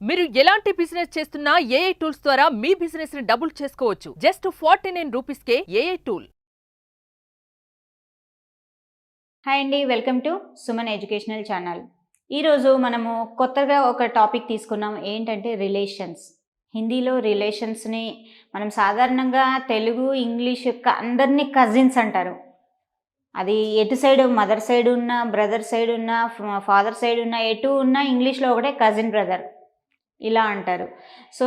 మీరు ఎలాంటి బిజినెస్ చేస్తున్నా ఏఐ టూల్స్ ద్వారా మీ బిజినెస్ ని డబుల్ చేసుకోవచ్చు. జస్ట్ 49 రూపీస్కే ఏఐ టూల్. హాయ్ అండి, welcome to Suman educational channel. ఈరోజు మనము కొత్తగా ఒక టాపిక్ తీసుకున్నాం. ఏంటంటే రిలేషన్స్. హిందీలో రిలేషన్స్ని మనం సాధారణంగా తెలుగు ఇంగ్లీష్ యొక్క అందరినీ కజిన్స్ అంటారు. అది ఎటు సైడ్ మదర్ సైడ్ ఉన్న, బ్రదర్ సైడ్ ఉన్న, ఫాదర్ సైడ్ ఉన్న, ఎటు ఉన్న ఇంగ్లీష్లో ఒకటే కజిన్ బ్రదర్ ఇలా అంటారు. సో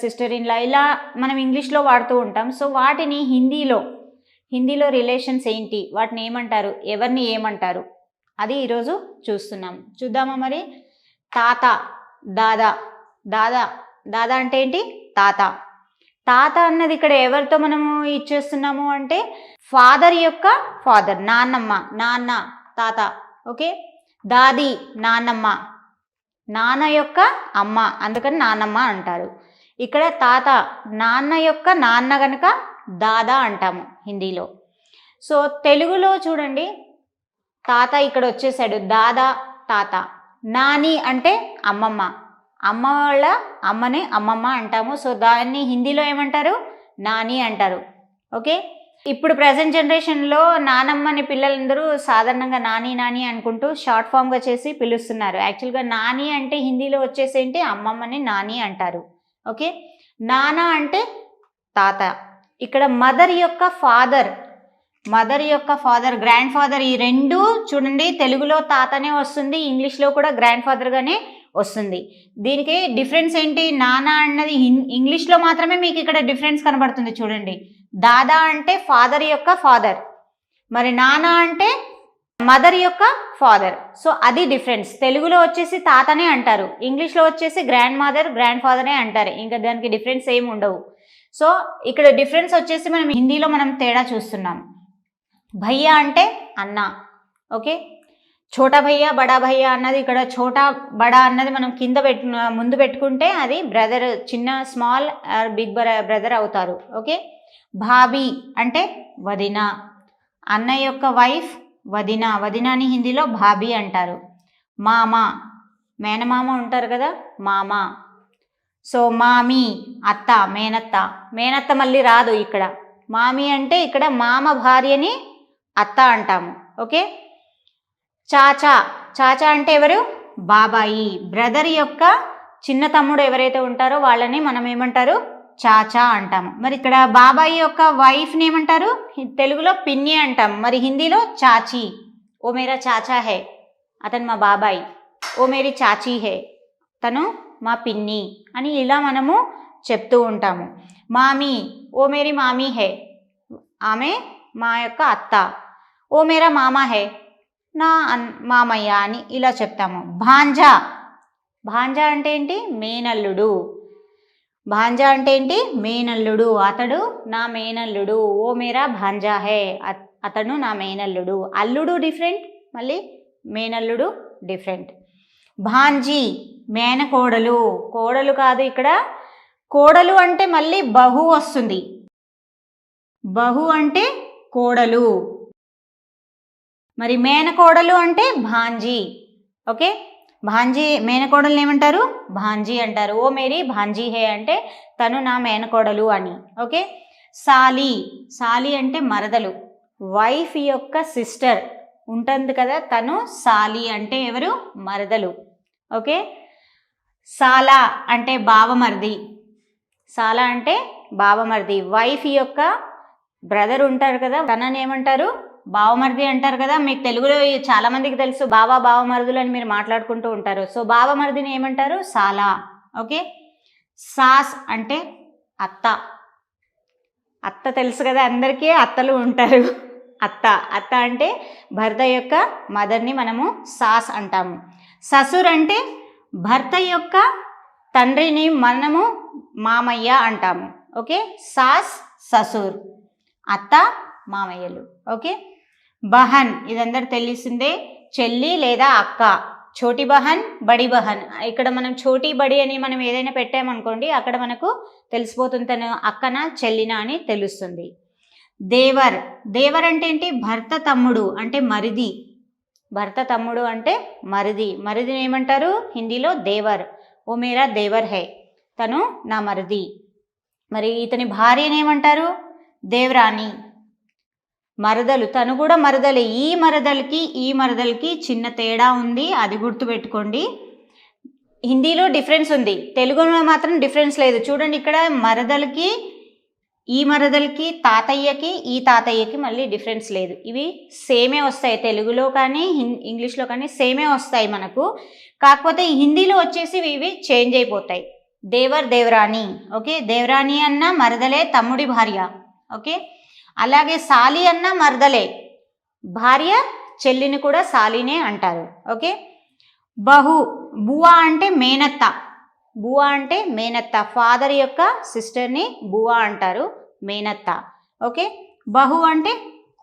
సిస్టర్ ఇన్లా ఇలా మనం ఇంగ్లీష్లో వాడుతూ ఉంటాం. సో వాటిని హిందీలో రిలేషన్స్ ఏంటి, వాటిని ఏమంటారు, ఎవరిని ఏమంటారు, అది ఈరోజు చూద్దామా మరి. తాత, దాదా అంటే ఏంటి? తాత అన్నది ఇక్కడ ఎవరితో మనము ఇచ్చేస్తున్నాము అంటే ఫాదర్ యొక్క ఫాదర్, నాన్న తాత. ఓకే, దాది నాన్నమ్మ, నాన్న యొక్క అమ్మ, అందుకని నాన్నమ్మ అంటారు. ఇక్కడ తాత నాన్న యొక్క నాన్న గనక దాదా అంటాము హిందీలో. సో తెలుగులో చూడండి, తాత ఇక్కడ వచ్చేసాడు, దాదా తాత. నాని అంటే అమ్మమ్మ, అమ్మ వాళ్ళ అమ్మని అమ్మమ్మ అంటాము. సో దాన్ని హిందీలో ఏమంటారు? నాని అంటారు. ఓకే, ఇప్పుడు ప్రజెంట్ జనరేషన్లో నానమ్మని పిల్లలందరూ సాధారణంగా నాని అనుకుంటూ షార్ట్ ఫామ్గా చేసి పిలుస్తున్నారు. యాక్చువల్గా నాని అంటే హిందీలో వచ్చేసేంటి, అమ్మమ్మని నాని అంటారు. ఓకే, నాన్న అంటే తాత. ఇక్కడ మదర్ యొక్క ఫాదర్, గ్రాండ్ ఫాదర్, ఈ రెండు చూడండి తెలుగులో తాతనే వస్తుంది, ఇంగ్లీష్లో కూడా గ్రాండ్ ఫాదర్గానే వస్తుంది. దీనికి డిఫరెన్స్ ఏంటి? నాన్న అన్నది ఇంగ్లీష్లో మాత్రమే మీకు ఇక్కడ డిఫరెన్స్ కనబడుతుంది. చూడండి, దాదా అంటే ఫాదర్ యొక్క ఫాదర్, మరి నాన్న అంటే మదర్ యొక్క ఫాదర్. సో అది డిఫరెన్స్. తెలుగులో వచ్చేసి తాతనే అంటారు, ఇంగ్లీష్లో వచ్చేసి గ్రాండ్ ఫాదరే అంటారు. ఇంకా దానికి డిఫరెన్స్ ఏమి ఉండవు. సో ఇక్కడ డిఫరెన్స్ వచ్చేసి మనం హిందీలో తేడా చూస్తున్నాం. భయ్యా అంటే అన్న. ఓకే, ఛోటా భయ్యా, బడా భయ్యా అన్నది ఇక్కడ ఛోటా బడా అన్నది మనం కింద ముందు పెట్టుకుంటే అది బ్రదర్, చిన్న స్మాల్ బిగ్ బ్రదర్ అవుతారు. ఓకే, భాబీ అంటే వదిన, అన్న యొక్క వైఫ్ వదినాని హిందీలో భాబీ అంటారు. మామ, మేనమామ ఉంటారు కదా, మామ. సో మామీ, అత్త, మేనత్త మళ్ళీ రాదు ఇక్కడ. మామీ అంటే ఇక్కడ మామ భార్యని అత్త అంటాము. ఓకే, చాచా అంటే ఎవరు? బాబాయి. బ్రదర్ యొక్క చిన్న తమ్ముడు ఎవరైతే ఉంటారో వాళ్ళని మనం ఏమంటారు? చాచా అంటాము. మరి ఇక్కడ బాబాయి యొక్క వైఫ్ని ఏమంటారు? తెలుగులో పిన్ని అంటాం, మరి హిందీలో చాచీ. ఓ మేరా చాచా హే, అతను మా బాబాయి. ఓ మేరీ చాచీ హే, తను మా పిన్ని అని ఇలా మనము చెప్తూ ఉంటాము. మామీ, ఓ మేరీ మామీ హే, ఆమె మా యొక్క అత్త. ఓ మేరా మామా హే, నా మామయ్య అని ఇలా చెప్తాము. భాంజా అంటే ఏంటి? మేనల్లుడు. భాంజా అంటే ఏంటి? మేనల్లుడు. అతడు నా మేనల్లుడు. ఓ మేరా భాంజా హే, అతడు నా మేనల్లుడు. అల్లుడు డిఫరెంట్, మళ్ళీ మేనల్లుడు డిఫరెంట్. భాంజీ మేనకోడలు, కోడలు కాదు ఇక్కడ. కోడలు అంటే మళ్ళీ బహు వస్తుంది. బహు అంటే కోడలు, మరి మేనకోడలు అంటే భాంజీ. ఓకే, భాంజీ మేనకోడలు ఏమంటారు? భాంజీ అంటారు. ఓ మేరీ భాంజీ హే అంటే తను నా మేనకోడలు అని. ఓకే, సాలి అంటే మరదలు, వైఫ్ యొక్క సిస్టర్ ఉంటుంది కదా, తను సాలి అంటే ఎవరు? మరదలు. ఓకే, సాలా అంటే బావమరిది, వైఫ్ యొక్క బ్రదర్ ఉంటారు కదా, తనని ఏమంటారు? బావమరిది అంటారు కదా. మీకు తెలుగులో చాలా మందికి తెలుసు, బావమరుదులు అని మీరు మాట్లాడుకుంటూ ఉంటారు. సో బావమరిదిని ఏమంటారు? సాలా. ఓకే, సాస్ అంటే అత్త తెలుసు కదా అందరికీ, అత్తలు ఉంటారు. అత్త అంటే భర్త యొక్క మదర్ని మనము సాస్ అంటాము. ససుర్ అంటే భర్త యొక్క తండ్రిని మనము మామయ్య అంటాము. ఓకే, సాస్ ససుర్, అత్త మామయ్యలు. ఓకే, బహన్ ఇదందరూ తెలిసిందే, చెల్లి లేదా అక్క. చోటి బహన్, బడి బహన్. ఇక్కడ మనం చోటి బడి అని మనం ఏదైనా పెట్టామనుకోండి, అక్కడ మనకు తెలిసిపోతుంది తను అక్కన చెల్లినా అని తెలుస్తుంది. దేవర్ అంటే ఏంటి? భర్త తమ్ముడు అంటే మరిది. భర్త తమ్ముడు అంటే మరిది. మరిదిని ఏమంటారు హిందీలో? దేవర్. ఓ మేరా దేవర్ హై, తను నా మరిది. మరి ఇతని భార్యని ఏమంటారు? దేవరాని. మరదలు, తను కూడా మరదలే. ఈ మరదలకి చిన్న తేడా ఉంది, అది గుర్తుపెట్టుకోండి. హిందీలో డిఫరెన్స్ ఉంది, తెలుగులో మాత్రం డిఫరెన్స్ లేదు. చూడండి ఇక్కడ ఈ మరదలకి తాతయ్యకి ఈ తాతయ్యకి మళ్ళీ డిఫరెన్స్ లేదు. ఇవి సేమే వస్తాయి, తెలుగులో కానీ ఇంగ్లీష్లో కానీ సేమే వస్తాయి మనకు. కాకపోతే హిందీలో వచ్చేసి ఇవి చేంజ్ అయిపోతాయి. దేవర్ దేవరాని. ఓకే, దేవరాని అన్న మరదలే, తమ్ముడి భార్య. ఓకే, అలాగే సాలి అన్న మరదలే, భార్య చెల్లిని కూడా సాలినే అంటారు. ఓకే, బువా అంటే మేనత్త, ఫాదర్ యొక్క సిస్టర్ని బువా అంటారు, మేనత్త. ఓకే, బహు అంటే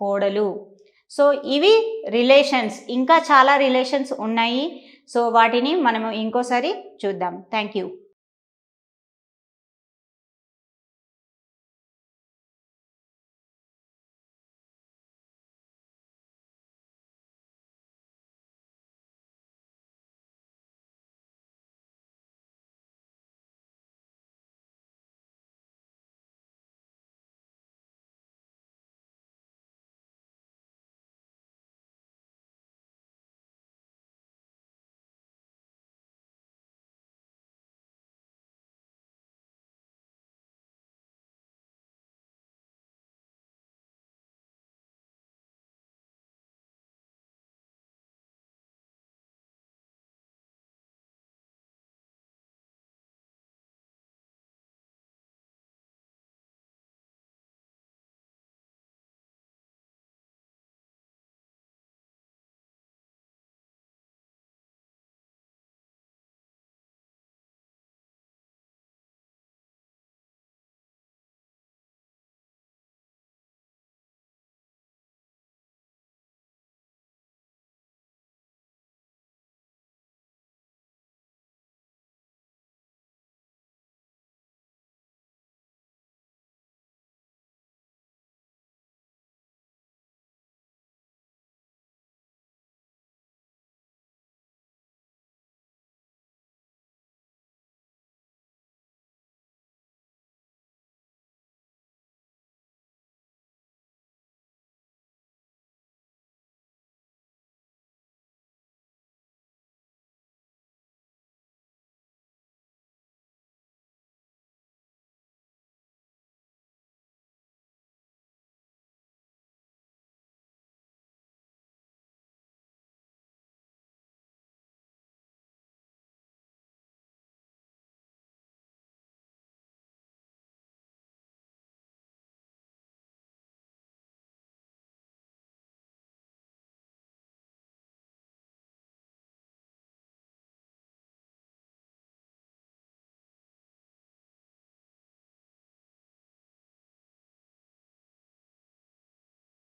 కోడలు. సో ఇవి రిలేషన్స్, ఇంకా చాలా రిలేషన్స్ ఉన్నాయి. సో వాటిని మనము ఇంకోసారి చూద్దాం. Thank you.